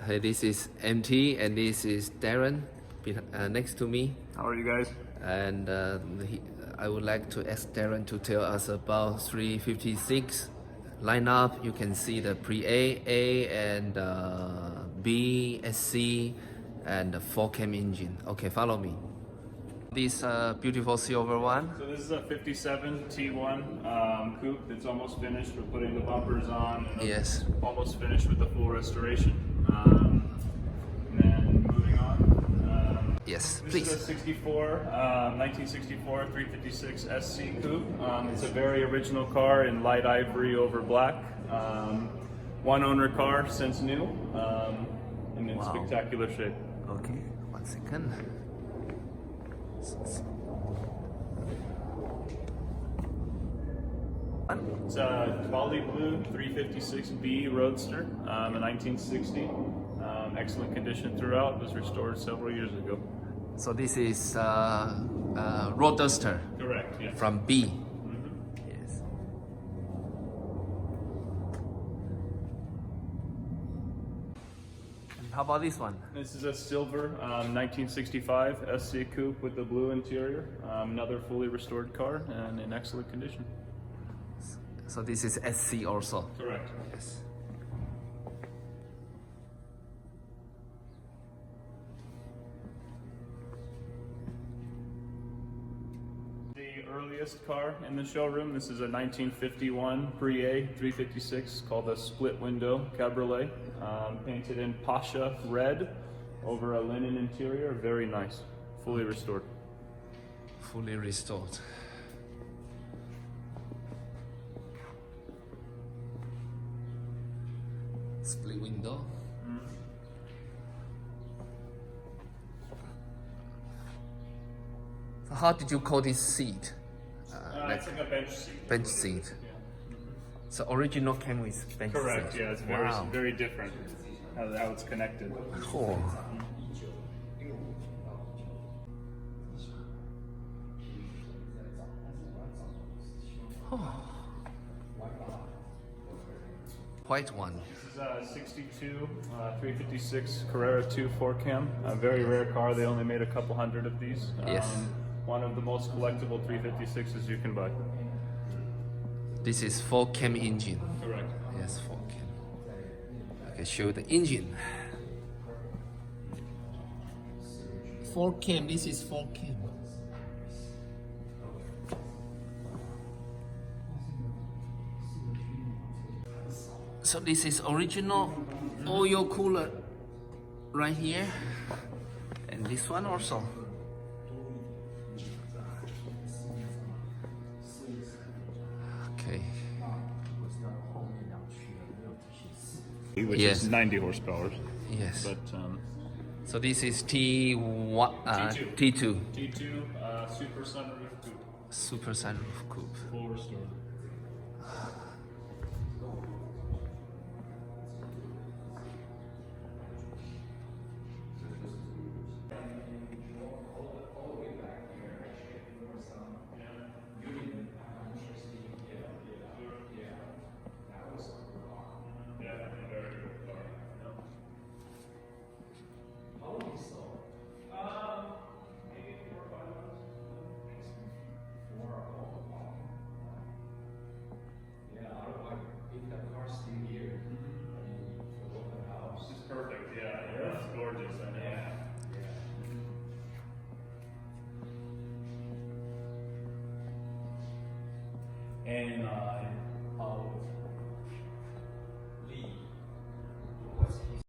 Hey, this is MT and this is Darren next to me. How are you guys? And I would like to ask Darren to tell us about 356 lineup. You can see the pre-A, A, and B, SC, and the 4-cam engine. Okay, follow me. This beautiful silver one. So this is a 57 T1 coupe that's almost finished. We're putting the bumpers on. Yes. Almost finished with the full restoration. And then moving on. Yes, This please. is a 1964 356 SC coupe. It's a very original car in light ivory over black. One owner car since new, and in spectacular shape. Okay, 1 second. It's a Bali Blue 356B Roadster, a 1960. Excellent condition throughout. Was restored several years ago. So this is Road Duster. Correct. Yes. From B. Yes. And how about this one? This is a silver 1965 SC coupe with the blue interior. Another fully restored car and in excellent condition. So this is SC also. Correct. Yes. The earliest car in the showroom. This is a 1951 Pre-A 356 called a split window cabriolet, painted in Pasha red over a linen interior. Very nice, fully restored. Fully restored. Split window. So how did you call this seat? It's like a bench seat. Bench seat. Yeah. So original came with bench Correct. seat. Yeah, it's very different how it's connected. Cool. White one. This is a 62 356 Carrera 2 4-cam. A very rare car. They only made a couple hundred of these. Yes. One of the most collectible 356s you can buy. This is 4-cam engine. Correct. Yes, 4-cam. I can show the engine. 4-cam, this is 4-cam. So this is original oil cooler right here, and this one also. Okay. Which Yes. is 90 horsepower. Yes. But So this is T2. T2 Super Sunroof Coupe, Super sunroof coupe. full restored. Perfect, yeah, it's gorgeous, I know. And